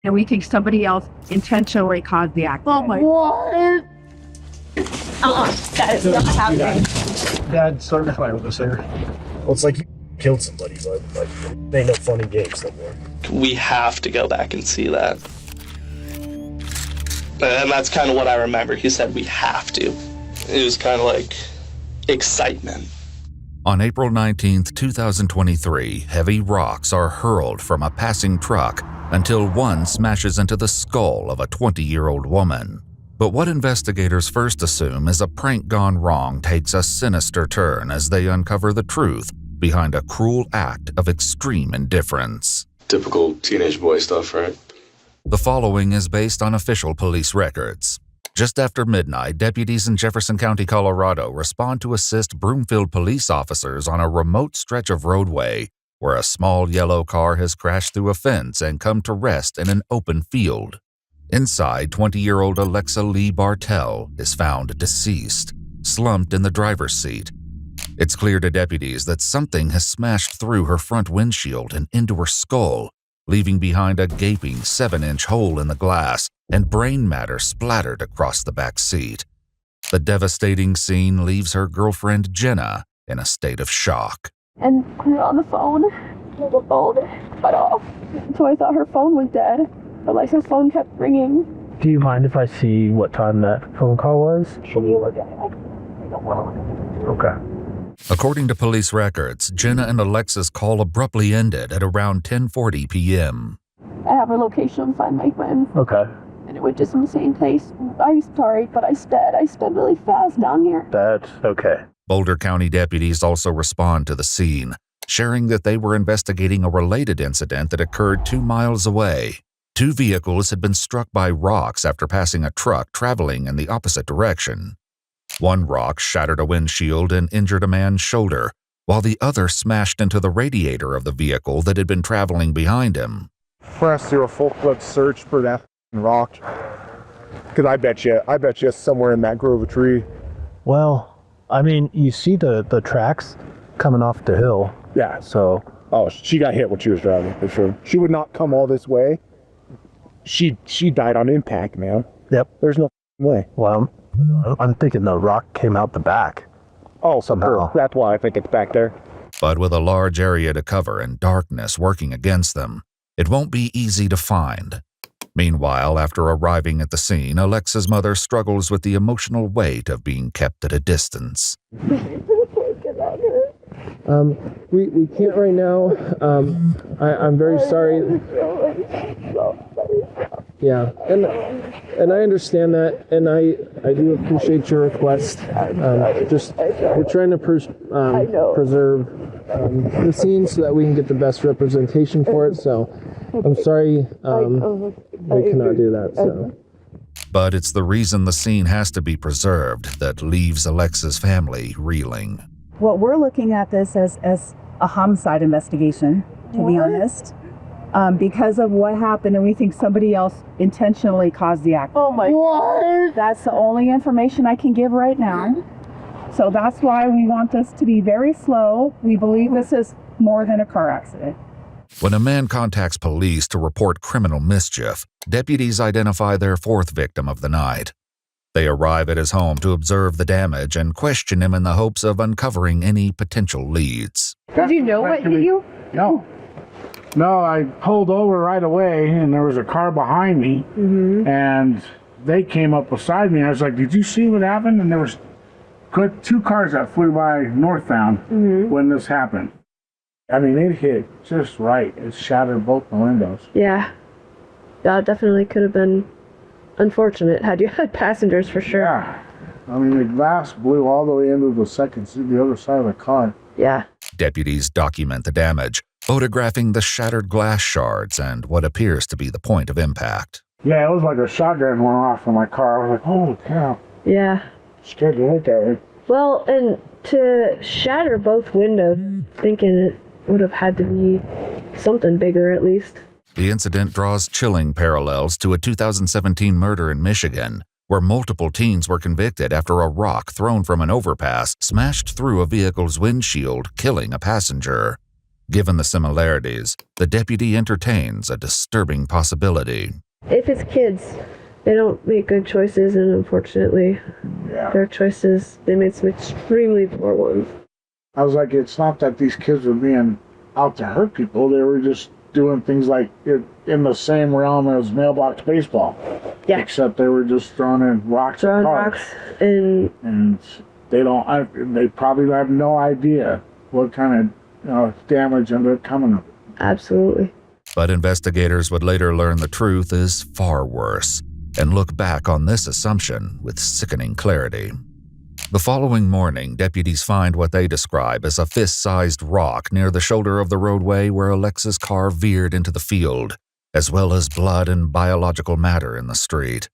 and we think somebody else intentionally caused the accident. Oh my. What? That is not happening. Dad started a fire with us there. Well, it's like you killed somebody, but like they ain't no fun and games no more. We have to go back and see that. And that's kind of what I remember. He said we have to. It was kind of like excitement. On April 19th, 2023, heavy rocks are hurled from a passing truck until one smashes into the skull of a 20-year-old woman. But what investigators first assume is a prank gone wrong takes a sinister turn as they uncover the truth behind a cruel act of extreme indifference. Typical teenage boy stuff, right? The following is based on official police records. Just after midnight, deputies in Jefferson County, Colorado respond to assist Broomfield police officers on a remote stretch of roadway where a small yellow car has crashed through a fence and come to rest in an open field. Inside, 20-year-old Alexa Bartell is found deceased, slumped in the driver's seat. It's clear to deputies that something has smashed through her front windshield and into her skull, leaving behind a gaping 7-inch hole in the glass and brain matter splattered across the back seat. The devastating scene leaves her girlfriend Jenna in a state of shock. And put her on the phone. The phone cut off. So I thought her phone was dead. But like her phone kept ringing. Do you mind if I see what time that phone call was? Can you look at it? I don't want to look at it. Okay. According to police records, Jenna and Alexa's call abruptly ended at around 10:40 p.m. I have her location, find my friend. Okay. And it went to some same place. I'm sorry, but I sped really fast down here. That's okay. Boulder County deputies also respond to the scene, sharing that they were investigating a related incident that occurred 2 miles away. 2 vehicles had been struck by rocks after passing a truck traveling in the opposite direction. One rock shattered a windshield and injured a man's shoulder, while the other smashed into the radiator of the vehicle that had been traveling behind him. Press through a full-fledged search for that rock. Because I bet you it's somewhere in that grove of tree. Well, I mean, you see the tracks coming off the hill. Yeah. So. Oh, she got hit when she was driving, for sure. She would not come all this way. She died on impact, man. Yep. There's no way. Well, I'm thinking the rock came out the back. Oh, somehow. That's why I think it's back there. But with a large area to cover and darkness working against them, it won't be easy to find. Meanwhile, after arriving at the scene, Alexa's mother struggles with the emotional weight of being kept at a distance. We can't right now. I'm very sorry. Yeah, and I understand that, and I do appreciate your request. Just we're trying to preserve the scene so that we can get the best representation for it. So I'm sorry we cannot do that. So. But it's the reason the scene has to be preserved that leaves Alexa's family reeling. Well, we're looking at this as a homicide investigation, to be honest, because of what happened, and we think somebody else intentionally caused the accident. Oh my God. That's the only information I can give right now. So that's why we want this to be very slow. We believe this is more than a car accident. When a man contacts police to report criminal mischief, deputies identify their 4th victim of the night. They arrive at his home to observe the damage and question him in the hopes of uncovering any potential leads. Did you know what hit you? No. No, I pulled over right away, and there was a car behind me, and they came up beside me. I was like, did you see what happened? And there was 2 cars that flew by northbound when this happened. I mean, it hit just right. It shattered both the windows. Yeah. That definitely could have been unfortunate had you had passengers for sure. Yeah. I mean, the glass blew all the way into the other side of the car. Yeah. Deputies document the damage, photographing the shattered glass shards and what appears to be the point of impact. Yeah, it was like a shotgun went off in my car. I was like, holy cow. Yeah. Scared to look at it. Well, and to shatter both windows, thinking it would have had to be something bigger at least. The incident draws chilling parallels to a 2017 murder in Michigan, where multiple teens were convicted after a rock thrown from an overpass smashed through a vehicle's windshield, killing a passenger. Given the similarities, the deputy entertains a disturbing possibility. If it's kids, they don't make good choices, and unfortunately, their choices, they made some extremely poor ones. I was like, it's not that these kids were being out to hurt people. They were just doing things like in the same realm as mailbox baseball. Yeah. Except they were just throwing in rocks. Throwing rocks and they probably have no idea what kind of damage ended up coming up. Absolutely. But investigators would later learn the truth is far worse and look back on this assumption with sickening clarity. The following morning, deputies find what they describe as a fist-sized rock near the shoulder of the roadway where Alexa's car veered into the field, as well as blood and biological matter in the street.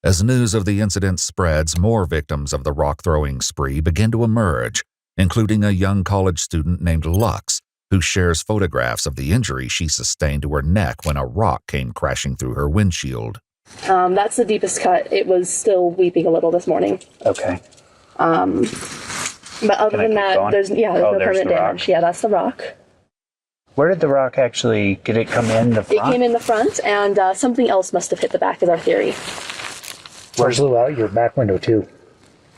As news of the incident spreads, more victims of the rock-throwing spree begin to emerge, including a young college student named Lux, who shares photographs of the injury she sustained to her neck when a rock came crashing through her windshield. That's the deepest cut. It was still weeping a little this morning. Okay. But other than that, there's no permanent damage. Yeah, that's the rock. Where did the rock actually, did it come in the front? It came in the front, and something else must have hit the back, is our theory. Blew out your back window too.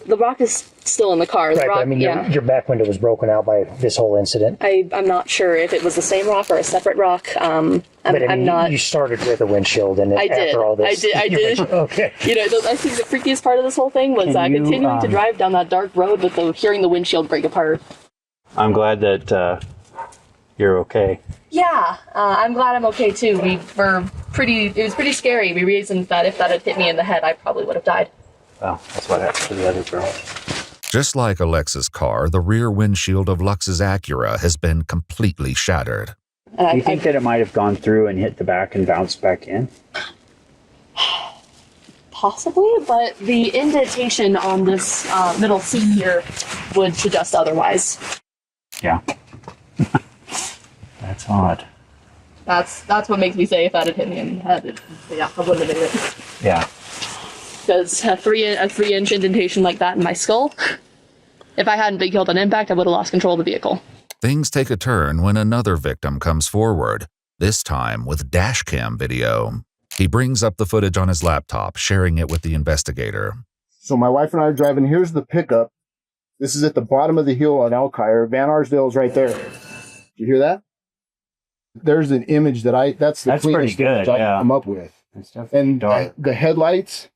The rock is still in the car. The Right, rock, but I mean, your back window was broken out by this whole incident. I'm not sure if it was the same rock or a separate rock. I'm not. You started with a windshield, and after all this, I did. Okay. I think the freakiest part of this whole thing was continuing to drive down that dark road with hearing the windshield break apart. I'm glad that you're okay. Yeah, I'm glad I'm okay too. It was pretty scary. We reasoned that if that had hit me in the head, I probably would have died. Well, that's what happened to the other girl. Just like Alexa's car, the rear windshield of Lux's Acura has been completely shattered. Do you think that it might have gone through and hit the back and bounced back in? Possibly, but the indentation on this middle seat here would suggest otherwise. Yeah. That's odd. That's what makes me say if that had hit me in the head, I wouldn't have made it. Yeah. Because a 3-inch indentation like that in my skull, if I hadn't been killed on impact, I would have lost control of the vehicle. Things take a turn when another victim comes forward, this time with dashcam video. He brings up the footage on his laptop, sharing it with the investigator. So my wife and I are driving. Here's the pickup. This is at the bottom of the hill on Elkhire. Van Arsdale is right there. You hear that? There's an image that's pretty good. I come up with. And the headlights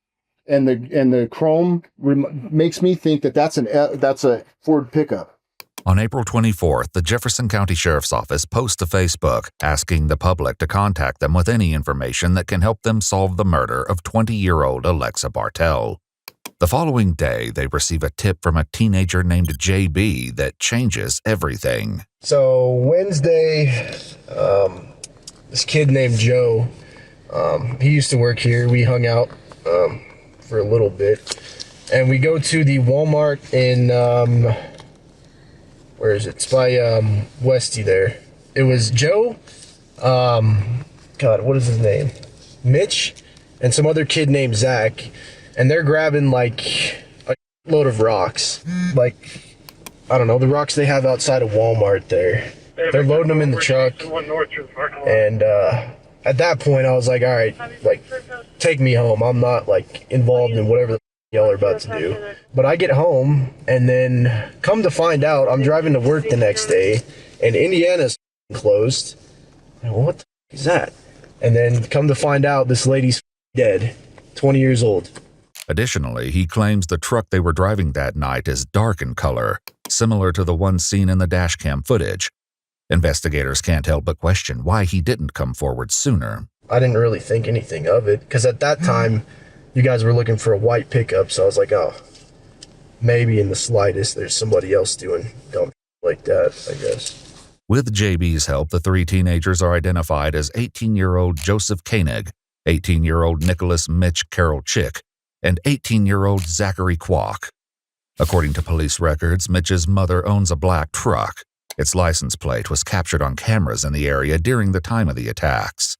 and the chrome makes me think that that's a Ford pickup. On April 24th, the Jefferson County Sheriff's Office posts to Facebook asking the public to contact them with any information that can help them solve the murder of 20-year-old Alexa Bartell. The following day, they receive a tip from a teenager named JB that changes everything. So Wednesday, this kid named Joe, he used to work here. We hung out for a little bit, and we go to the Walmart in where is it? It's by Westy there. It was Joe, God, what is his name? Mitch, and some other kid named Zach, and they're grabbing like a load of rocks, like I don't know, the rocks they have outside of Walmart there. They're loading them in the truck, and at that point I was like, all right, like take me home. I'm not like involved in whatever the y'all are about to do. But I get home, and then come to find out, I'm driving to work the next day, and Indiana's closed. Well, what the is that? And then come to find out, this lady's dead, 20 years old. Additionally, he claims the truck they were driving that night is dark in color, similar to the one seen in the dashcam footage. Investigators can't help but question why he didn't come forward sooner. I didn't really think anything of it, because at that time, you guys were looking for a white pickup, so I was like, oh, maybe in the slightest there's somebody else doing dumb like that, I guess. With JB's help, the three teenagers are identified as 18-year-old Joseph Koenig, 18-year-old Nicholas Mitch Carroll Chick, and 18-year-old Zachary Kwok. According to police records, Mitch's mother owns a black truck. Its license plate was captured on cameras in the area during the time of the attacks.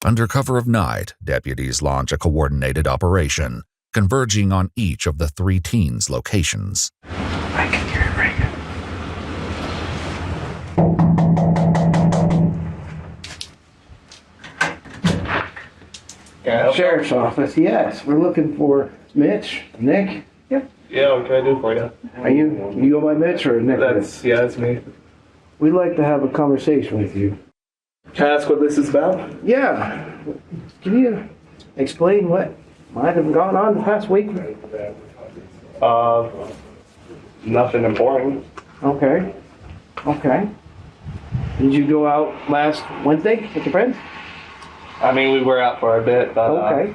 Under cover of night, deputies launch a coordinated operation, converging on each of the three teens' locations. I can hear it ring. Sheriff's office, yes. We're looking for Mitch, Nick. Yeah, what can I do for you? Are you go by Mitch or Nick? That's me. We'd like to have a conversation with you. Can I ask what this is about? Yeah. Can you explain what might have gone on the past week? Nothing important. Okay. Did you go out last Wednesday with your friends? I mean, we were out for a bit, but Okay.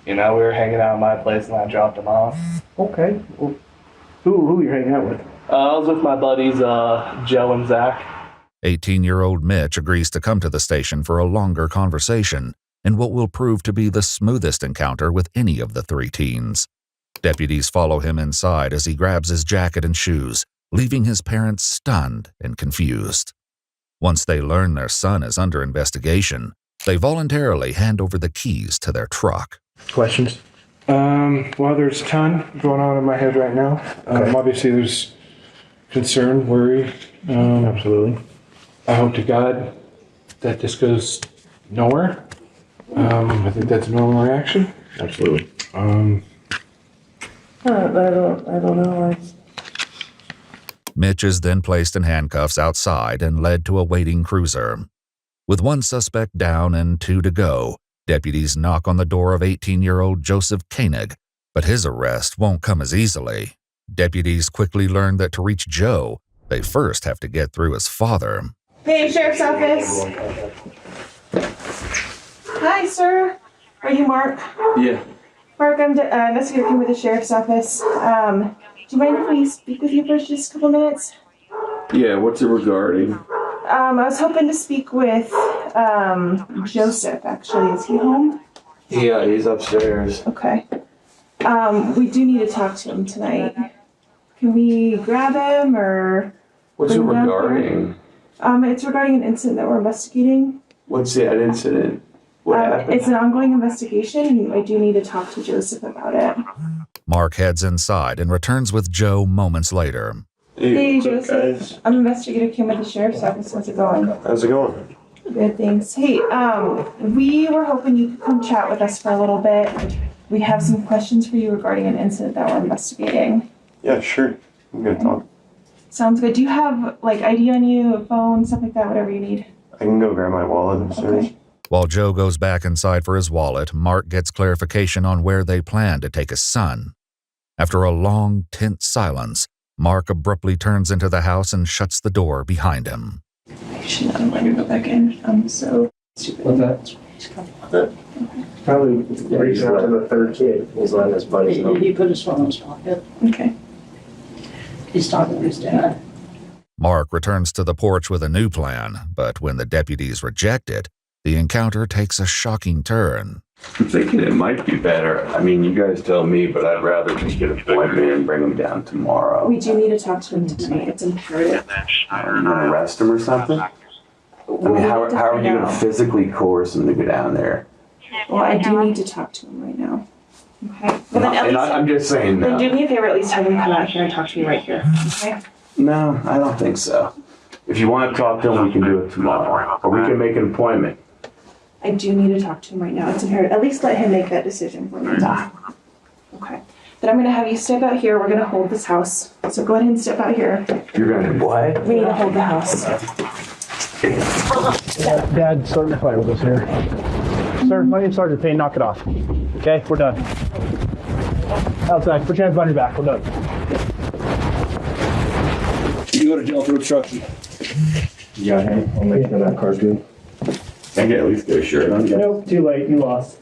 we were hanging out at my place and I dropped them off. Okay. Well, who you're hanging out with? I was with my buddies, Joe and Zach. 18-year-old Mitch agrees to come to the station for a longer conversation in what will prove to be the smoothest encounter with any of the three teens. Deputies follow him inside as he grabs his jacket and shoes, leaving his parents stunned and confused. Once they learn their son is under investigation, they voluntarily hand over the keys to their truck. Questions? Well, there's a ton going on in my head right now. Obviously, there's concern, worry. Absolutely. I hope to God that this goes nowhere. I think that's a normal reaction. Absolutely. I don't know. Mitch is then placed in handcuffs outside and led to a waiting cruiser. With one suspect down and two to go, deputies knock on the door of 18-year-old Joseph Koenig, but his arrest won't come as easily. Deputies quickly learn that to reach Joe, they first have to get through his father. Hey, Sheriff's Office. Hi, sir. Are you Mark? Yeah. Mark, I'm investigator with the Sheriff's Office. Do you mind if we speak with you for just a couple minutes? Yeah, what's it regarding? I was hoping to speak with Joseph, actually. Is he home? Yeah, he's upstairs. Okay. We do need to talk to him tonight. Can we grab him or... What's it bring him down regarding? here? It's regarding an incident that we're investigating. What's that incident? What happened? It's an ongoing investigation, and I do need to talk to Joseph about it. Mark heads inside and returns with Joe moments later. Hey, Joseph. I'm investigator Kim at the Sheriff's Office. How's it going? How's it going? Good, thanks. Hey, we were hoping you could come chat with us for a little bit. We have some questions for you regarding an incident that we're investigating. Yeah, sure. I'm gonna talk. Sounds good. Do you have, ID on you, a phone, stuff like that, whatever you need? I can go grab my wallet upstairs. Okay. While Joe goes back inside for his wallet, Mark gets clarification on where they plan to take his son. After a long, tense silence, Mark abruptly turns into the house and shuts the door behind him. I should not have let you go back in. I'm so stupid. What's that? Probably reaching out to the third kid. He's letting his buddies know. He put his phone in his pocket. Okay. He's talking to his dad. Mark returns to the porch with a new plan, but when the deputies reject it, the encounter takes a shocking turn. I'm thinking it might be better. I mean, you guys tell me, but I'd rather just get an appointment and bring him down tomorrow. We do need to talk to him tonight. It's imperative. Are you gonna arrest him or something? I mean, how are you gonna physically coerce him to go down there? Well, I do need to talk to him right now. Okay. Well, then at least, I'm just saying then no. do me a favor, at least have him come out here and talk to me right here. Okay? No, I don't think so. If you want to talk to him, we can do it tomorrow. Or we can make an appointment. I do need to talk to him right now. It's imperative. At least let him make that decision for me. Okay. Then I'm going to have you step out here. We're going to hold this house. So go ahead and step out here. You're going to what? We need to hold the house. Dad, Sergeant Fire with us here. Sir, my name's Sergeant Payne. Knock it off. Okay, we're done. Outside, put your hands behind your back. We're done. You go to jail for obstruction. Yeah, hey, I'll make sure that car's good. I can at least get a shirt on. Nope, too late. You lost.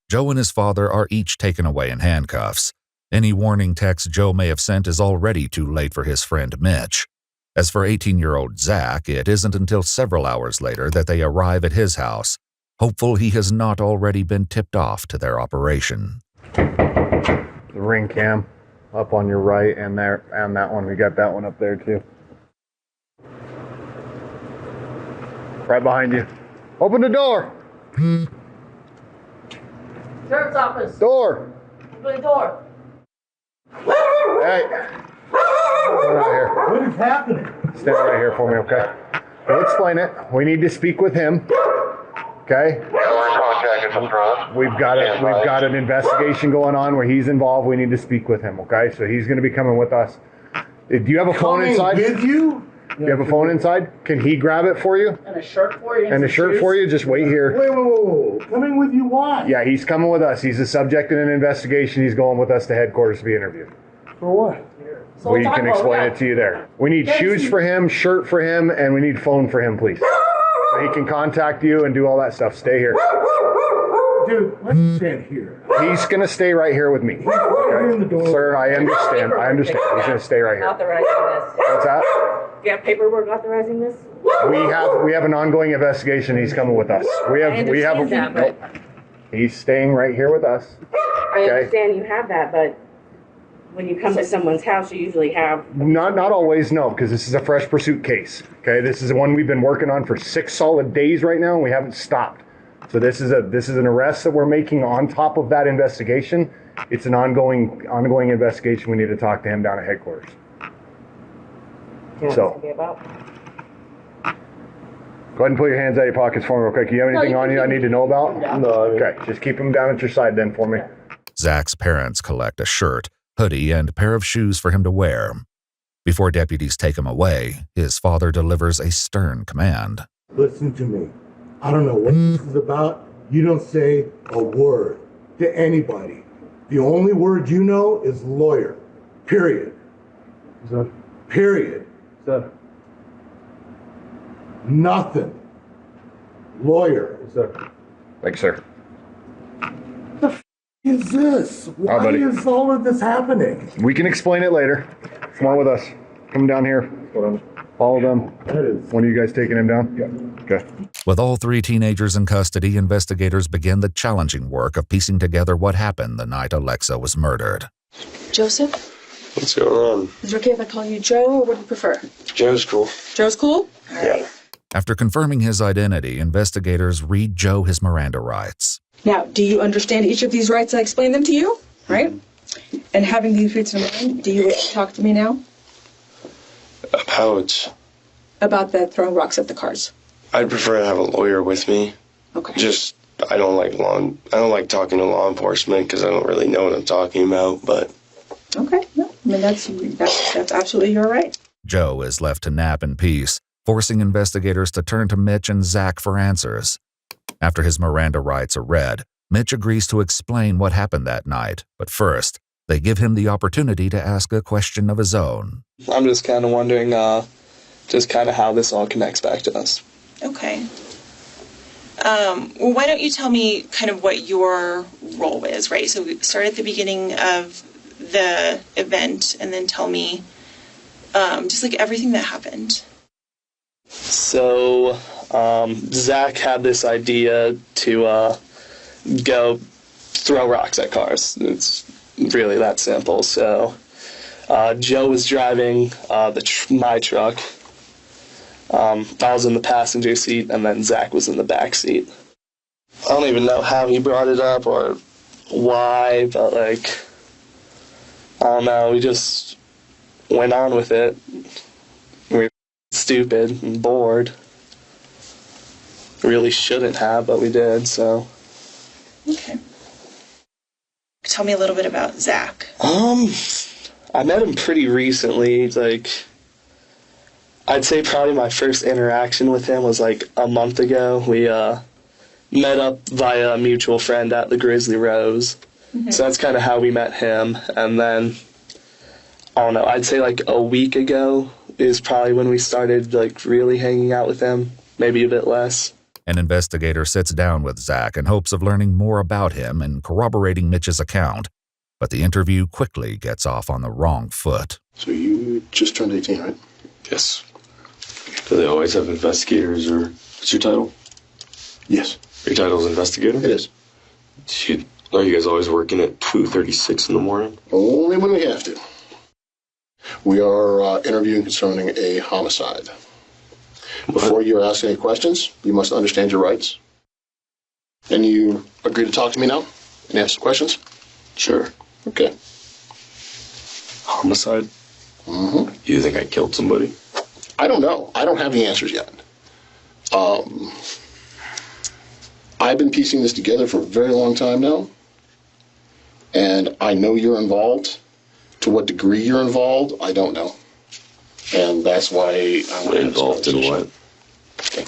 Joe and his father are each taken away in handcuffs. Any warning text Joe may have sent is already too late for his friend Mitch. As for 18-year-old Zach, it isn't until several hours later that they arrive at his house, hopeful he has not already been tipped off to their operation. The ring cam up on your right and there and that one. We got that one up there too. Right behind you. Open the door. Sheriff's Office. Door. Open the door. Hey. Stand right here. What is happening? Stand right here for me, okay? We'll explain it. We need to speak with him. Okay? We're in contact We've got an investigation going on where he's involved. We need to speak with him, okay? So he's going to be coming with us. Do you have a phone inside? With you? Do you have a phone inside? Can he grab it for you? And a shirt for you. And a shirt for you? Just wait here. Whoa. Coming with you, why? Yeah, he's coming with us. He's a subject in an investigation. He's going with us to headquarters to be interviewed. For what? So We can explain it to you there. We need shoes for him, shirt for him, and we need phone for him, please. So he can contact you and do all that stuff. Stay here. Dude, let's stand here. He's going to stay right here with me. Okay? Sir, I understand. He's going to stay right here. Authorizing this. What's that? Do you have paperwork authorizing this? We have an ongoing investigation. He's coming with us. He's staying right here with us. I understand you have that, but when you come to someone's house, you usually have... Not always, no, because this is a fresh pursuit case. Okay, this is one we've been working on for 6 solid days right now, and we haven't stopped. So this is an arrest that we're making on top of that investigation. It's an ongoing investigation. We need to talk to him down at headquarters. You know what this could be about? Go ahead and pull your hands out of your pockets for me real quick. Do you have anything on you I need to know about? No. Okay, just keep them down at your side then for me. Zach's parents collect a shirt, hoodie, and pair of shoes for him to wear. Before deputies take him away, his father delivers a stern command. Listen to me. I don't know what this is about. You don't say a word to anybody. The only word you know is lawyer. Period. Sir. Period. Sir. Nothing. Lawyer. Sir. Thank you, sir. The f is this? Why is all of this happening? We can explain it later. Come on with us. Come down here. Follow them. When are you guys taking him down? Yeah. Okay. With all 3 teenagers in custody, investigators begin the challenging work of piecing together what happened the night Alexa was murdered. Joseph? What's going on? Is it okay if I call you Joe, or what do you prefer? Joe's cool. Joe's cool? Yeah. After confirming his identity, investigators read Joe his Miranda rights. Now, do you understand each of these rights? I explained them to you, right? And having these rights in mind, do you talk to me now? About the throwing rocks at the cars. I'd prefer to have a lawyer with me. Okay. I don't like talking to law enforcement because I don't really know what I'm talking about, but... Okay, no, I mean, that's absolutely your right. Joe is left to nap in peace, forcing investigators to turn to Mitch and Zach for answers. After his Miranda rights are read, Mitch agrees to explain what happened that night, but first, they give him the opportunity to ask a question of his own. I'm just kind of wondering, just kind of how this all connects back to us. Okay. Well, why don't you tell me kind of what your role is, right? So start at the beginning of the event and then tell me just like everything that happened. So, Zach had this idea to go throw rocks at cars. It's really that simple. So, Joe was driving my truck. I was in the passenger seat, and then Zach was in the back seat. I don't even know how he brought it up or why, but I don't know. We just went on with it. We were stupid and bored. Really shouldn't have, but we did, so. Okay. Tell me a little bit about Zach. I met him pretty recently. I'd say probably my first interaction with him was a month ago. We met up via a mutual friend at the Grizzly Rose. Mm-hmm. So that's kind of how we met him. And then, I don't know, I'd say a week ago is probably when we started really hanging out with him, maybe a bit less. An investigator sits down with Zach in hopes of learning more about him and corroborating Mitch's account, but the interview quickly gets off on the wrong foot. So you just turned 18, right? Yes. Do they always have investigators, or what's your title? Yes. Your title's investigator? It is. Are you guys always working at 2:36 in the morning? Only when we have to. We are interviewing concerning a homicide. Before you ask any questions, you must understand your rights. And you agree to talk to me now and ask questions? Sure. Okay. Homicide? Mm-hmm. You think I killed somebody? I don't know. I don't have the answers yet. I've been piecing this together for a very long time now, and I know you're involved. To what degree you're involved, I don't know. And that's why I'm involved in what? Okay.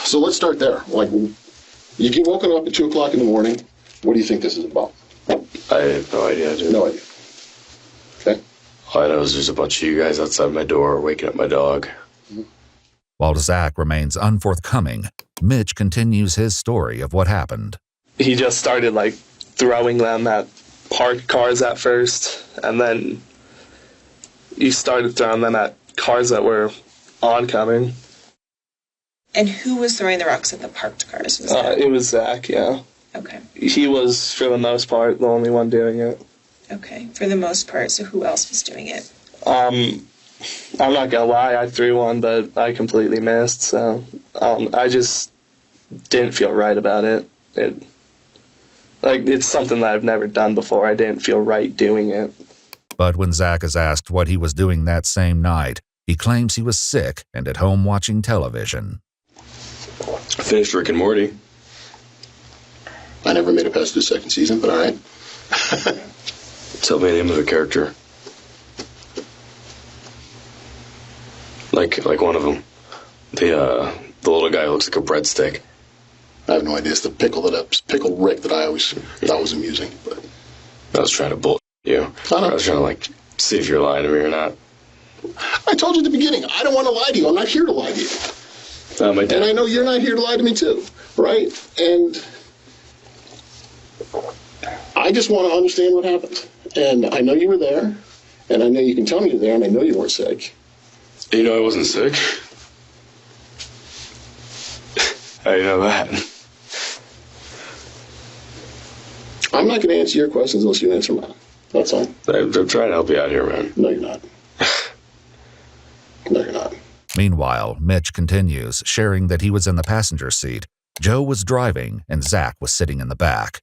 So let's start there. Like, you get woken up at 2 o'clock in the morning. What do you think this is about? I have no idea, dude. No idea. Okay. All I know is there's a bunch of you guys outside my door waking up my dog. While Zach remains unforthcoming, Mitch continues his story of what happened. He just started, like, throwing them at parked cars at first, and then he started throwing them at cars that were oncoming. And who was throwing the rocks at the parked cars? It was Zach, yeah. Okay. He was, for the most part, the only one doing it. Okay, for the most part. So who else was doing it? I'm not gonna lie, I threw one, but I completely missed, so I just didn't feel right about it. It's something that I've never done before. I didn't feel right doing it. But when Zach is asked what he was doing that same night, he claims he was sick and at home watching television. I finished Rick and Morty. I never made it past the second season, but all right. Tell me the name of a character. Like one of them. The little guy who looks like a breadstick. I have no idea. It's the pickled Rick that I always thought was amusing. But I was trying to bullshit you. I was trying to see if you're lying to me or not. I told you at the beginning, I don't want to lie to you. I'm not here to lie to you. And I know you're not here to lie to me too, right? And I just want to understand what happened. And I know you were there, and I know you can tell me you're there, and I know you weren't sick. You know I wasn't sick? How do you know that? I'm not going to answer your questions unless you answer mine. That's all. I'm trying to help you out here, man. No, you're not. No, you're not. Meanwhile, Mitch continues, sharing that he was in the passenger seat, Joe was driving, and Zach was sitting in the back.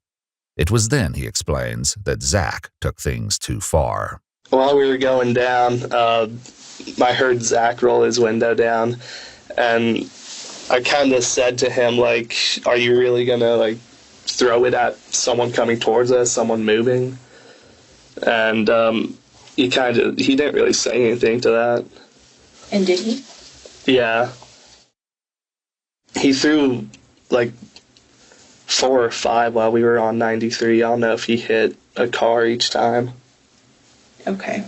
It was then, he explains, that Zach took things too far. While we were going down, I heard Zach roll his window down, and I kind of said to him, like, are you really going to, like, throw it at someone coming towards us, someone moving? And he didn't really say anything to that. And did he? Yeah. He threw, like, 4 or 5 while we were on 93. I don't know if he hit a car each time. Okay.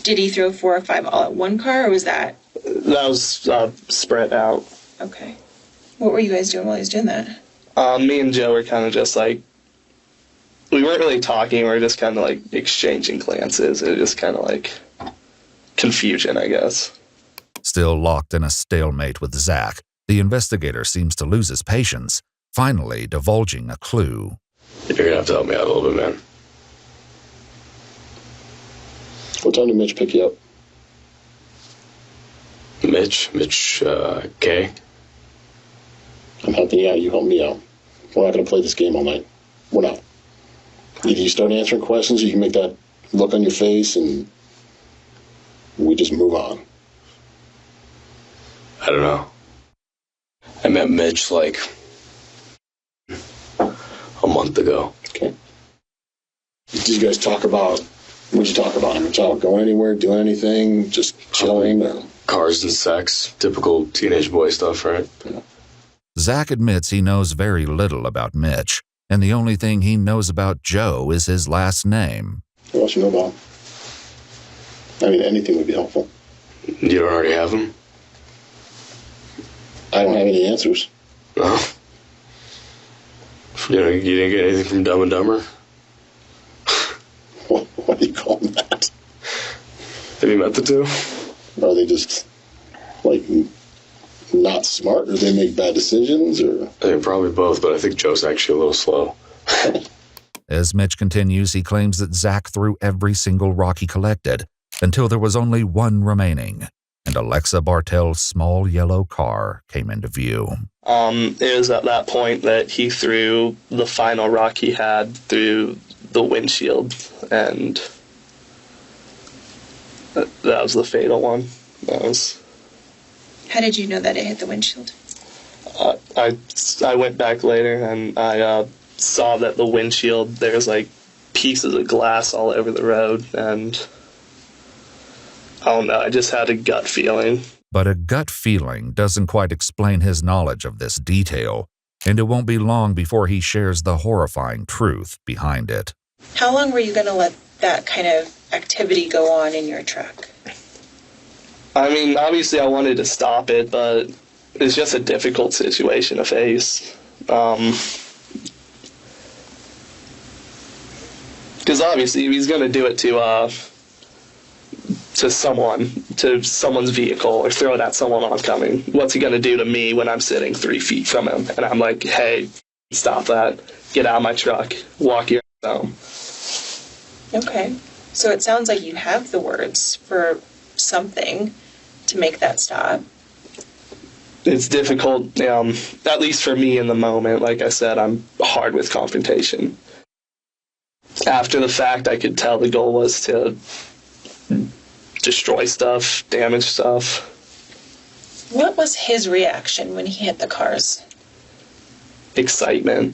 Did he throw 4 or 5 all at one car, or was that? That was spread out. Okay. What were you guys doing while he was doing that? Me and Joe were kind of just like, we weren't really talking, we were just kind of like exchanging glances. It was just kind of like confusion, I guess. Still locked in a stalemate with Zach, the investigator seems to lose his patience, finally divulging a clue. You're going to have to help me out a little bit, man. What time did Mitch pick you up? Mitch, K. I'm helping you out, you help me out. We're not going to play this game all night. We're not. Either you start answering questions or you can make that look on your face and we just move on. I don't know. I met Mitch like a month ago. Okay. Did you guys talk about, what did you talk about? I mean, going anywhere, doing anything, just chilling? Or? Cars and sex, typical teenage boy stuff, right? Yeah. Zach admits he knows very little about Mitch, and the only thing he knows about Joe is his last name. What else you know about him? I mean, anything would be helpful. You don't already have him? I don't have any answers. No? You didn't get anything from Dumb and Dumber? What do you call that? Have you met the two? Are they just, like, not smart, or they make bad decisions, or? I think probably both, but I think Joe's actually a little slow. As Mitch continues, he claims that Zach threw every single rock he collected until there was only one remaining, and Alexa Bartell's small yellow car came into view. It was at that point that he threw the final rock he had through the windshield, and that was the fatal one. That was How did you know that it hit the windshield? I went back later and I saw that the windshield, there's like pieces of glass all over the road, and I don't know, I just had a gut feeling. But a gut feeling doesn't quite explain his knowledge of this detail, and it won't be long before he shares the horrifying truth behind it. How long were you going to let that kind of activity go on in your truck? I mean, obviously I wanted to stop it, but it's just a difficult situation to face. Because obviously if he's going to do it to someone's vehicle, or throw it at someone oncoming, what's he going to do to me when I'm sitting 3 feet from him? And I'm like, hey, stop that. Get out of my truck. Walk your home. Okay. So it sounds like you have the words for something to make that stop. It's difficult, at least for me in the moment. Like I said, I'm hard with confrontation. After the fact, I could tell the goal was to destroy stuff, damage stuff. What was his reaction when he hit the cars? Excitement.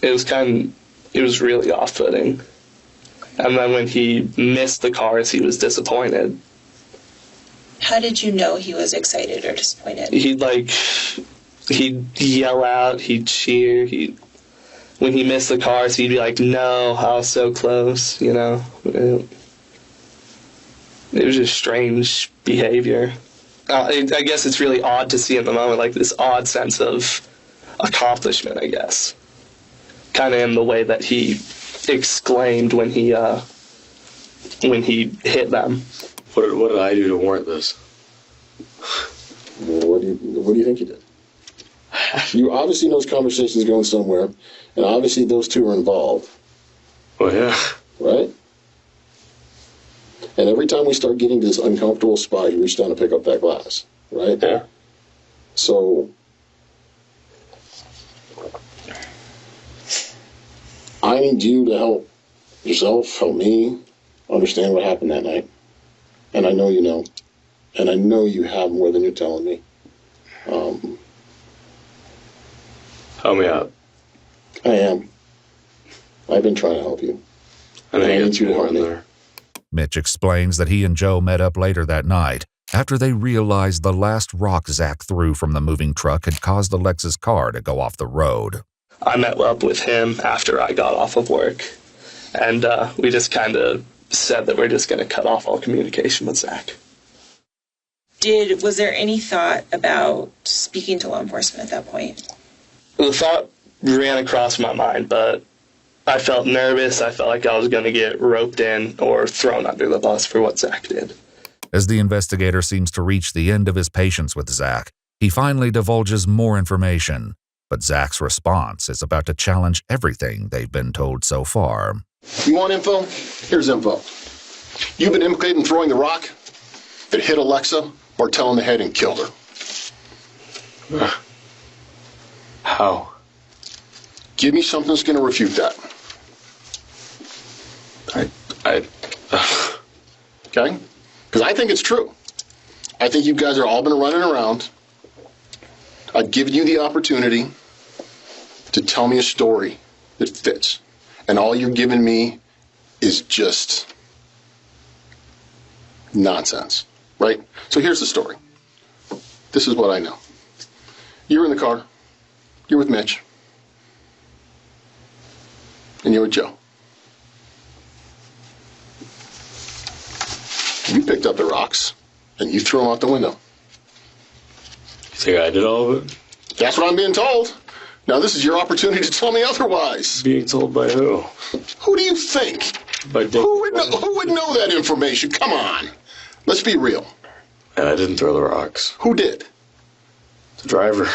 It was really off-putting. And then when he missed the cars, he was disappointed. How did you know he was excited or disappointed? He'd yell out, he'd cheer, when he missed the cars, he'd be like, no, I was so close, you know. It was just strange behavior. I guess it's really odd to see in the moment, like this odd sense of accomplishment, I guess. Kind of in the way that he exclaimed when he hit them. What did I do to warrant this? What do you think you did? You obviously know this conversation's going somewhere, and obviously those two are involved. Oh, yeah. Right? And every time we start getting to this uncomfortable spot, you reach down to pick up that glass, right? Yeah. So, I need you to help yourself, help me understand what happened that night. And I know you know. And I know you have more than you're telling me. Help me out. I am. I've been trying to help you. And I need you to help me. there. Mitch explains that he and Joe met up later that night after they realized the last rock Zach threw from the moving truck had caused Alexa's car to go off the road. I met up with him after I got off of work, and we just kind of said that we're just going to cut off all communication with Zach. Was there any thought about speaking to law enforcement at that point? The thought ran across my mind, but I felt nervous. I felt like I was going to get roped in or thrown under the bus for what Zach did. As the investigator seems to reach the end of his patience with Zach, he finally divulges more information. But Zach's response is about to challenge everything they've been told so far. You want info? Here's info. You've been implicated in throwing the rock that hit Alexa Bartell in the head and killed her. How? Give me something that's going to refute that. Okay? Because I think it's true. I think you guys are all been running around. I've given you the opportunity to tell me a story that fits. And all you're giving me is just nonsense, right? So here's the story. This is what I know. You're in the car. You're with Mitch. And you're with Joe. You picked up the rocks and you threw them out the window. You think I did all of it? That's what I'm being told. Now this is your opportunity to tell me otherwise. Being told by who? Who do you think? Who would know that information? Come on. Let's be real. I didn't throw the rocks. Who did? The driver.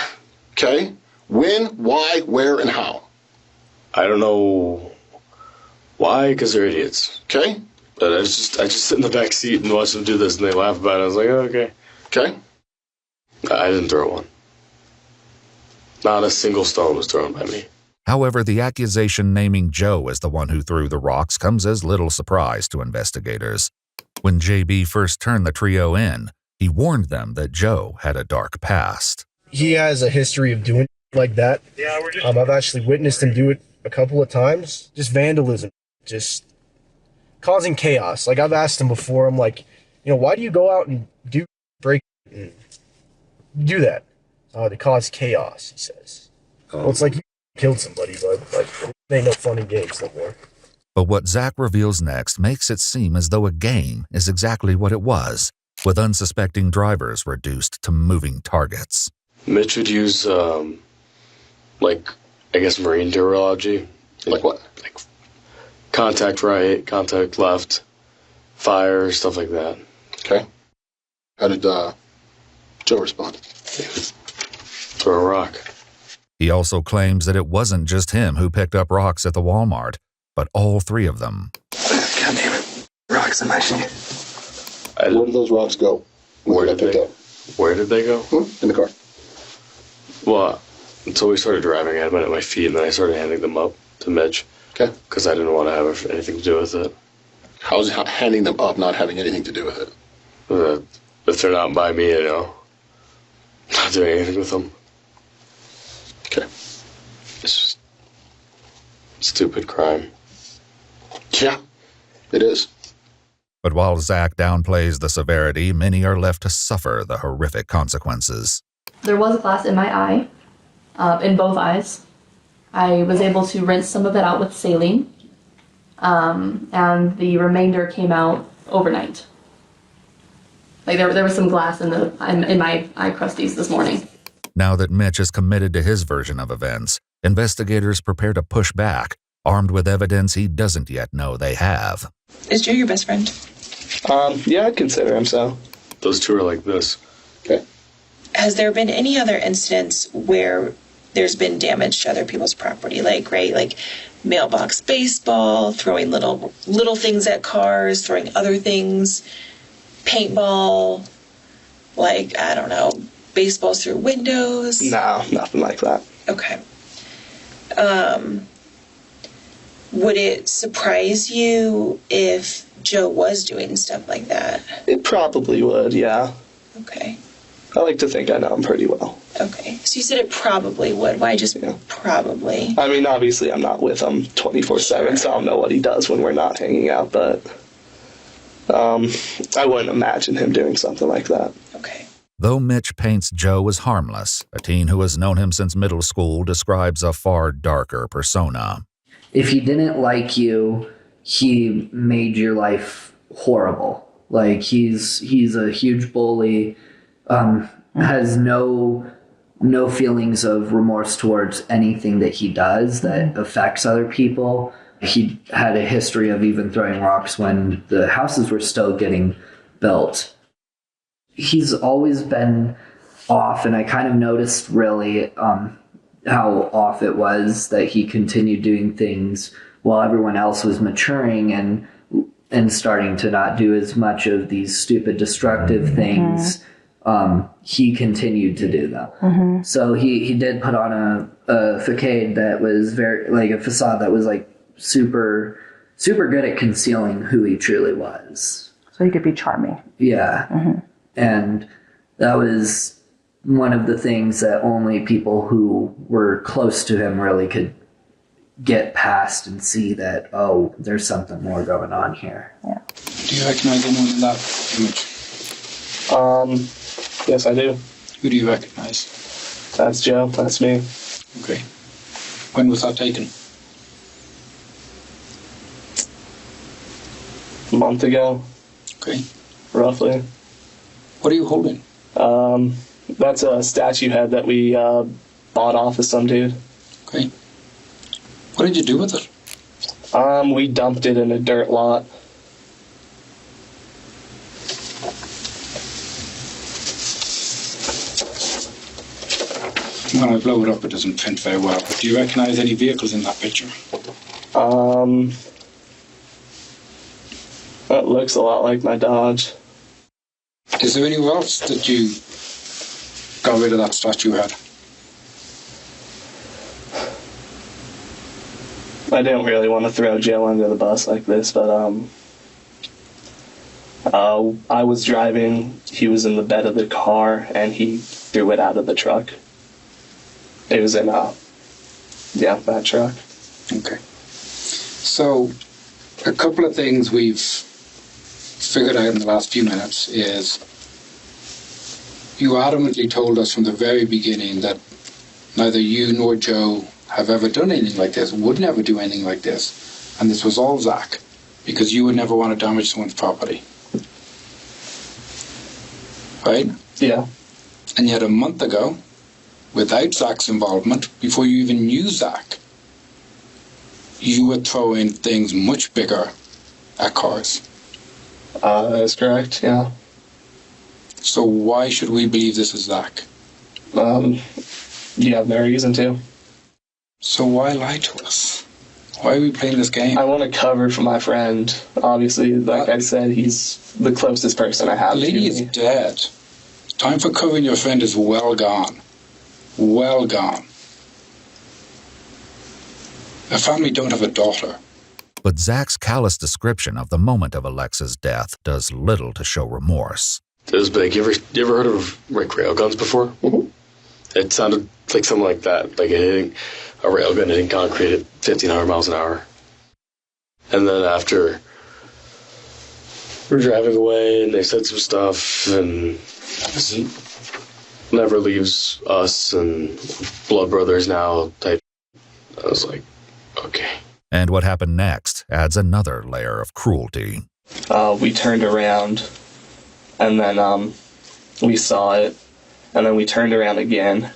Okay. When, why, where, and how? I don't know why, because they're idiots. Okay. But I just sit in the back seat and watch them do this, and they laugh about it. I was like, oh, okay. Okay. I didn't throw one. Not a single stone was thrown by me. However, the accusation naming Joe as the one who threw the rocks comes as little surprise to investigators. When JB first turned the trio in, He warned them that Joe had a dark past. He has a history of doing like that. I've actually witnessed him do it a couple of times. Just vandalism, just causing chaos. Like, I've asked him before, I'm like, why do you go out and break and do that? To cause chaos, he says. Well, it's like you killed somebody, but like, it ain't no fun and games no more. But what Zach reveals next makes it seem as though a game is exactly what it was, with unsuspecting drivers reduced to moving targets. Mitch would use, marine terminology. Like what? Like contact right, contact left, fire, stuff like that. Okay. How did Joe respond? Throw a rock. He also claims that it wasn't just him who picked up rocks at the Walmart, but all three of them. God damn it. Rocks in my shit. Where did those rocks go? Where did they go? In the car. Well, until we started driving, I had them at my feet, and then I started handing them up to Mitch. Okay. Because I didn't want to have anything to do with it. How's handing them up not having anything to do with it? If they're not by me, not doing anything with them. Okay. It's just stupid crime. Yeah, it is. But while Zach downplays the severity, many are left to suffer the horrific consequences. There was glass in my eye, in both eyes. I was able to rinse some of it out with saline, and the remainder came out overnight. Like there was some glass in my eye crusties this morning. Now that Mitch is committed to his version of events, investigators prepare to push back, armed with evidence he doesn't yet know they have. Is Joe your best friend? Yeah, I'd consider him so. Those two are like this. Okay. Has there been any other incidents where there's been damage to other people's property? Like mailbox baseball, throwing little things at cars, throwing other things, paintball, I don't know, baseballs through windows? No, nothing like that. Okay. Would it surprise you if Joe was doing stuff like that? It probably would, yeah. Okay. I like to think I know him pretty well. Okay. So you said it probably would. Why just probably? I mean, obviously I'm not with him 24/7, so I don't know what he does when we're not hanging out, but I wouldn't imagine him doing something like that. Okay. Though Mitch paints Joe as harmless, a teen who has known him since middle school describes a far darker persona. If he didn't like you, he made your life horrible. Like, he's a huge bully, has no feelings of remorse towards anything that he does that affects other people. He had a history of even throwing rocks when the houses were still getting built. He's always been off, and I kind of noticed really how off it was that he continued doing things while everyone else was maturing and starting to not do as much of these stupid destructive things. He continued to do them. So he did put on a facade that was very, like, a facade that was like super good at concealing who he truly was. So he could be charming. Yeah. And that was one of the things that only people who were close to him really could get past and see that, oh, there's something more going on here. Yeah. Do you recognize anyone in that image? Yes, I do. Who do you recognize? That's Joe. That's me. Okay. When was that taken? A month ago. Okay. Roughly. What are you holding? That's a statue head that we bought off of some dude. Okay. What did you do with it? We dumped it in a dirt lot. When I blow it up, it doesn't print very well. But do you recognize any vehicles in that picture? That looks a lot like my Dodge. Is there anywhere else that you got rid of that statue head? I didn't really want to throw Joe under the bus like this, but I was driving, he was in the bed of the car, and he threw it out of the truck. It was in, that truck. Okay. So, a couple of things we've figured out in the last few minutes is you adamantly told us from the very beginning that neither you nor Joe have ever done anything like this, would never do anything like this, and this was all Zach, because you would never want to damage someone's property. Right? Yeah. And yet a month ago, without Zach's involvement, before you even knew Zach, you were throwing things much bigger at cars. That's correct, yeah. So why should we believe this is Zach? You have no reason to. So why lie to us? Why are we playing this game? I want to cover for my friend. Obviously, like I said, he's the closest person I have The lady is dead. Time for covering your friend is well gone. Well gone. A family don't have a daughter. But Zach's callous description of the moment of Alexa's death does little to show remorse. It was big. You ever heard of rail guns before? Mm-hmm. It sounded like something like that, like hitting a rail gun hitting concrete at 1,500 miles an hour. And then after we're driving away, and they said some stuff, and never leaves us, and blood brothers now type. I was like, okay. And what happened next adds another layer of cruelty. We turned around, and then we saw it, and then we turned around again,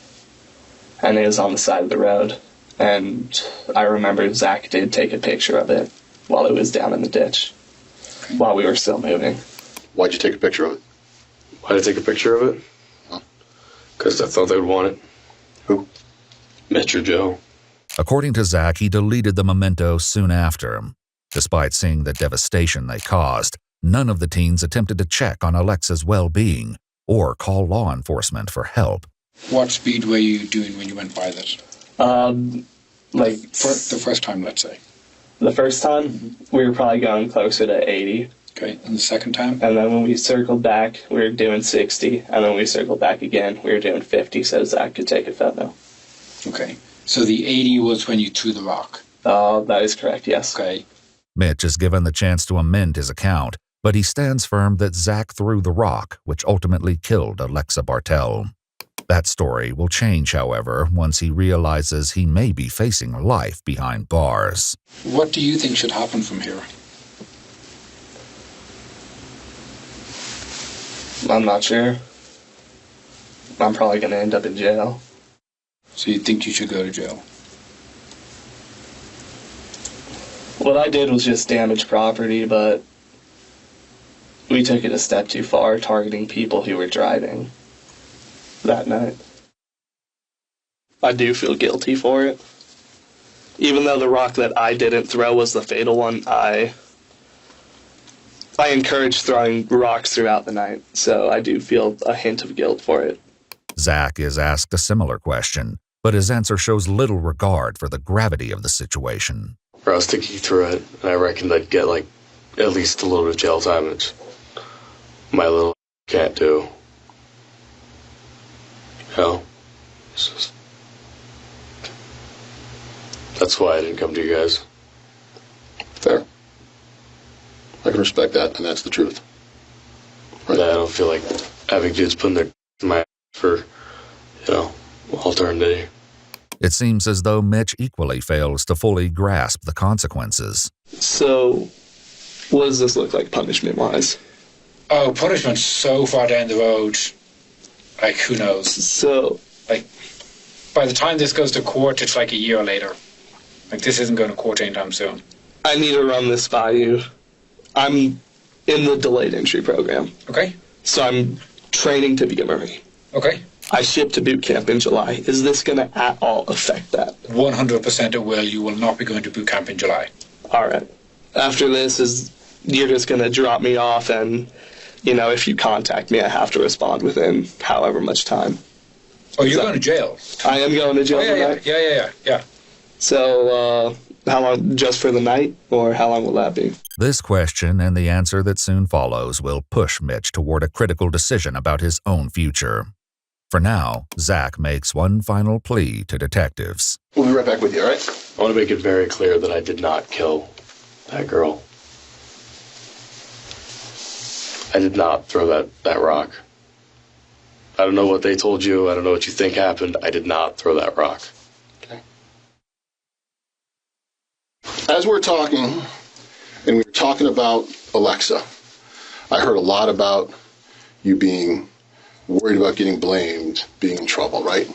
and it was on the side of the road. And I remember Zach did take a picture of it while it was down in the ditch, while we were still moving. Why'd you take a picture of it? Why did I take a picture of it? Because I thought they would want it. Who? Mitch or Joe. According to Zach, he deleted the memento soon after. Despite seeing the devastation they caused, none of the teens attempted to check on Alexa's well-being or call law enforcement for help. What speed were you doing when you went by that? Like for the first time, let's say. The first time, we were probably going closer to 80. Okay, and the second time? And then when we circled back, we were doing 60. And then when we circled back again, we were doing 50 so Zach could take a photo. Okay, so the 80 was when you threw the rock? That is correct, yes. Okay. Mitch is given the chance to amend his account, but he stands firm that Zach threw the rock, which ultimately killed Alexa Bartell. That story will change, however, once he realizes he may be facing life behind bars. What do you think should happen from here? I'm not sure. I'm probably going to end up in jail. So you think you should go to jail? What I did was just damage property, but we took it a step too far, targeting people who were driving that night. I do feel guilty for it. Even though the rock that I didn't throw was the fatal one, I encouraged throwing rocks throughout the night, so I do feel a hint of guilt for it. Zach is asked a similar question, but his answer shows little regard for the gravity of the situation. I was thinking through it, and I reckoned I'd get, at least a little bit of jail time, which my little can't do. It's just... That's why I didn't come to you guys. Fair. I can respect that, and that's the truth. Right. I don't feel like having dudes putting their in my ass for, eternity. It seems as though Mitch equally fails to fully grasp the consequences. So, what does this look like punishment-wise? Oh, punishment's so far down the road. Who knows? So... by the time this goes to court, it's a year later. This isn't going to court anytime soon. I need to run this by you. I'm in the delayed entry program. Okay. So I'm training to be a Marine. Okay. I ship to boot camp in July. Is this going to at all affect that? 100% it will. You will not be going to boot camp in July. All right. After this, you're just going to drop me off and, if you contact me, I have to respond within however much time. Oh, you're going to jail? I am going to jail. Oh, yeah. So, How long? Just for the night, or how long will that be? This question and the answer that soon follows will push Mitch toward a critical decision about his own future. For now, Zach makes one final plea to detectives. We'll be right back with you, all right? I want to make it very clear that I did not kill that girl. I did not throw that rock. I don't know what they told you. I don't know what you think happened. I did not throw that rock. Okay. As we're talking, and we were talking about Alexa, I heard a lot about you being worried about getting blamed, being in trouble, right?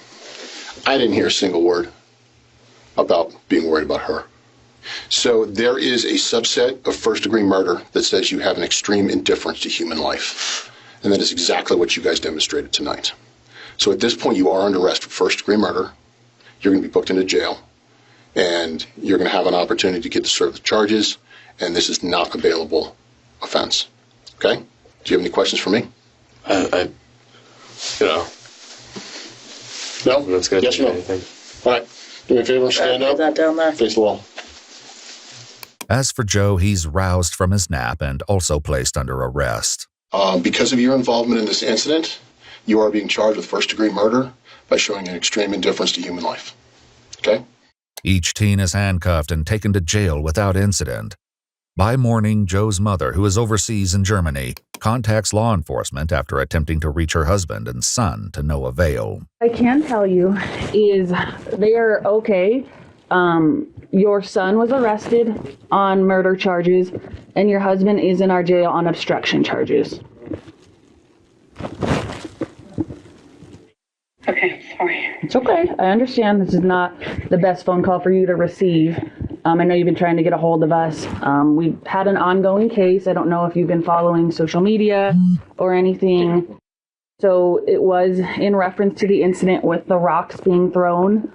I didn't hear a single word about being worried about her. So there is a subset of first-degree murder that says you have an extreme indifference to human life. And that is exactly what you guys demonstrated tonight. So at this point, you are under arrest for first-degree murder. You're going to be booked into jail. And you're going to have an opportunity to get to serve the charges. And this is not a bailable offense. Okay? Do you have any questions for me? No? That's good. Yes or no? Anything. All right. Do me a favor, stand up. That down there. Face the wall. As for Joe, he's roused from his nap and also placed under arrest. Because of your involvement in this incident, you are being charged with first-degree murder by showing an extreme indifference to human life. Okay? Each teen is handcuffed and taken to jail without incident. By morning, Joe's mother, who is overseas in Germany, contacts law enforcement after attempting to reach her husband and son to no avail. I can tell you is they are okay. Your son was arrested on murder charges, and your husband is in our jail on obstruction charges. Okay, sorry. It's okay. I understand this is not the best phone call for you to receive. I know you've been trying to get a hold of us. We've had an ongoing case. I don't know if you've been following social media or anything. So it was in reference to the incident with the rocks being thrown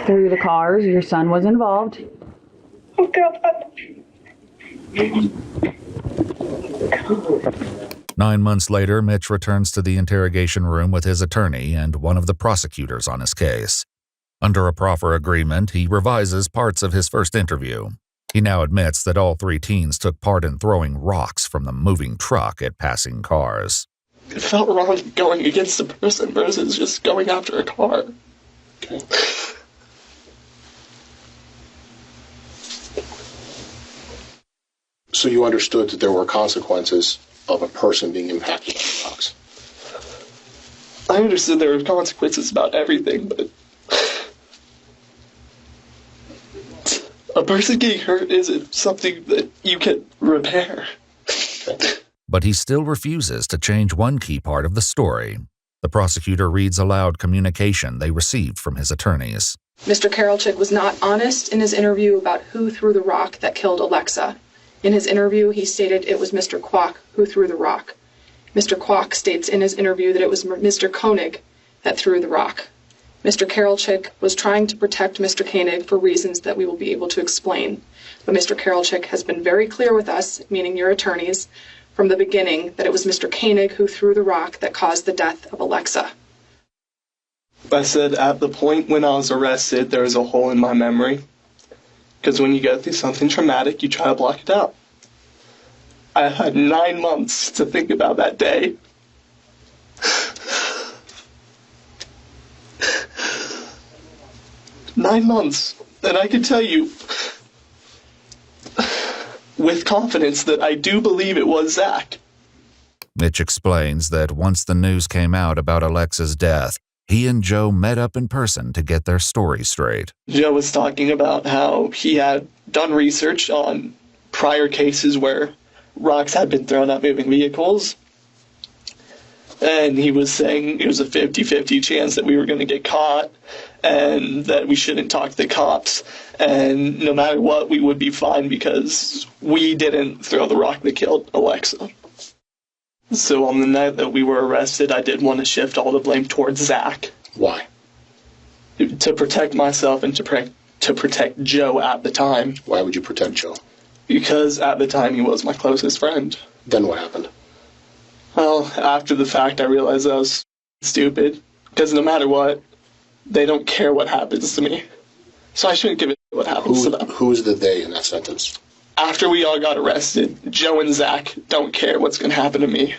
through the cars. Your son was involved. Oh, God. 9 months later, Mitch returns to the interrogation room with his attorney and one of the prosecutors on his case. Under a proffer agreement, he revises parts of his first interview. He now admits that all three teens took part in throwing rocks from the moving truck at passing cars. It felt wrong going against a person versus just going after a car. Okay. So you understood that there were consequences of a person being impacted by the rocks? I understood there were consequences about everything, but a person getting hurt isn't something that you can repair. But he still refuses to change one key part of the story. The prosecutor reads aloud communication they received from his attorneys. Mr. Karolczyk was not honest in his interview about who threw the rock that killed Alexa. In his interview, he stated it was Mr. Kwok who threw the rock. Mr. Kwok states in his interview that it was Mr. Koenig that threw the rock. Mr. Karolczyk was trying to protect Mr. Koenig for reasons that we will be able to explain. But Mr. Karolczyk has been very clear with us, meaning your attorneys, from the beginning that it was Mr. Koenig who threw the rock that caused the death of Alexa. I said at the point when I was arrested, there was a hole in my memory. Because when you go through something traumatic, you try to block it out. I had 9 months to think about that day. Nine months. And I can tell you with confidence that I do believe it was Zach. Mitch explains that once the news came out about Alexa's death, he and Joe met up in person to get their story straight. Joe was talking about how he had done research on prior cases where rocks had been thrown at moving vehicles. And he was saying it was a 50-50 chance that we were going to get caught and that we shouldn't talk to the cops. And no matter what, we would be fine because we didn't throw the rock that killed Alexa. So on the night that we were arrested, I did want to shift all the blame towards Zach. Why? To protect myself and to protect Joe at the time. Why would you protect Joe? Because at the time he was my closest friend. Then what happened? Well, after the fact, I realized I was stupid. Because no matter what, they don't care what happens to me. So I shouldn't give it what happens to them. Who is the they in that sentence? After we all got arrested, Joe and Zach don't care what's going to happen to me.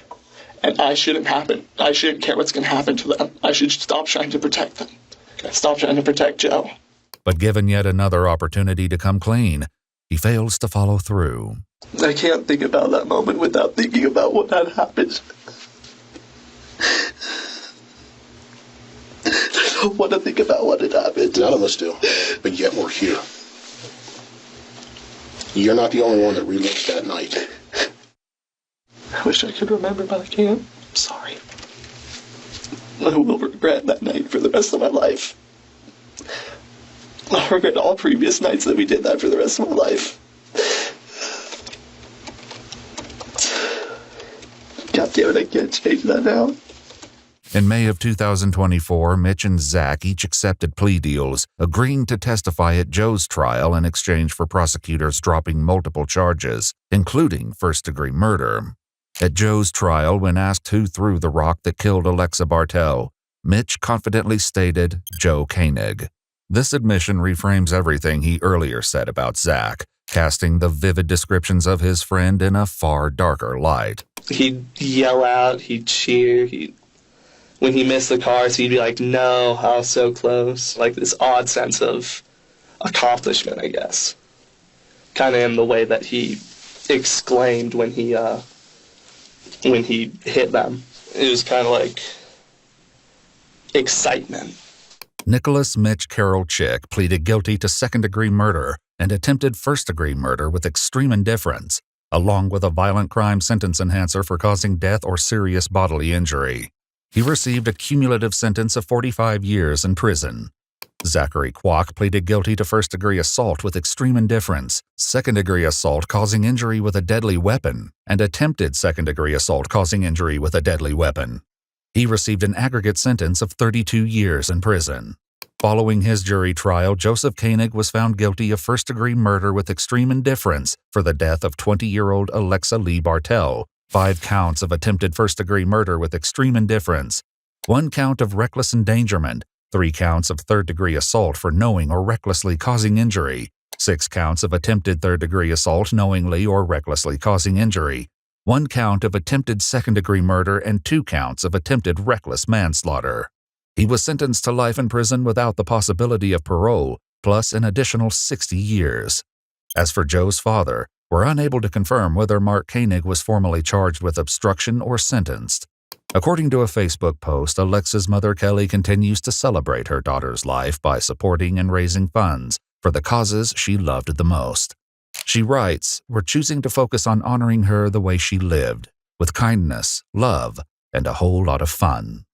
And I shouldn't care what's going to happen to them. I should stop trying to protect them. Stop trying to protect Joe. But given yet another opportunity to come clean, he fails to follow through. I can't think about that moment without thinking about what had happened. I don't want to think about what had happened. None of us do, but yet we're here. You're not the only one that relives that night. I wish I could remember, but I can't. I'm sorry. I will regret that night for the rest of my life. I'll regret all previous nights that we did that for the rest of my life. God damn it, I can't change that now. In May of 2024, Mitch and Zach each accepted plea deals, agreeing to testify at Joe's trial in exchange for prosecutors dropping multiple charges, including first-degree murder. At Joe's trial, when asked who threw the rock that killed Alexa Bartell, Mitch confidently stated Joe Koenig. This admission reframes everything he earlier said about Zach, casting the vivid descriptions of his friend in a far darker light. He'd yell out, he'd cheer, when he missed the cars, he'd be like, no, I was so close. Like this odd sense of accomplishment, I guess. Kind of in the way that he exclaimed when he hit them. It was kind of like excitement. Nicholas Mitch Carroll Chick pleaded guilty to second-degree murder and attempted first-degree murder with extreme indifference, along with a violent crime sentence enhancer for causing death or serious bodily injury. He received a cumulative sentence of 45 years in prison. Zachary Kwok pleaded guilty to first-degree assault with extreme indifference, second-degree assault causing injury with a deadly weapon, and attempted second-degree assault causing injury with a deadly weapon. He received an aggregate sentence of 32 years in prison. Following his jury trial, Joseph Koenig was found guilty of first-degree murder with extreme indifference for the death of 20-year-old Alexa Lee Bartell, 5 counts of attempted first-degree murder with extreme indifference, 1 count of reckless endangerment, 3 counts of third-degree assault for knowing or recklessly causing injury, 6 counts of attempted third-degree assault knowingly or recklessly causing injury, 1 count of attempted second-degree murder, and 2 counts of attempted reckless manslaughter. He was sentenced to life in prison without the possibility of parole, plus an additional 60 years. As for Joe's father, we're unable to confirm whether Mark Koenig was formally charged with obstruction or sentenced. According to a Facebook post, Alexa's mother Kelly continues to celebrate her daughter's life by supporting and raising funds for the causes she loved the most. She writes, "We're choosing to focus on honoring her the way she lived, with kindness, love, and a whole lot of fun."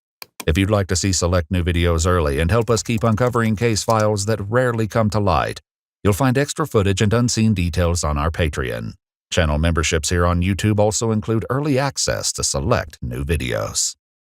If you'd like to see select new videos early and help us keep uncovering case files that rarely come to light, you'll find extra footage and unseen details on our Patreon. Channel memberships here on YouTube also include early access to select new videos.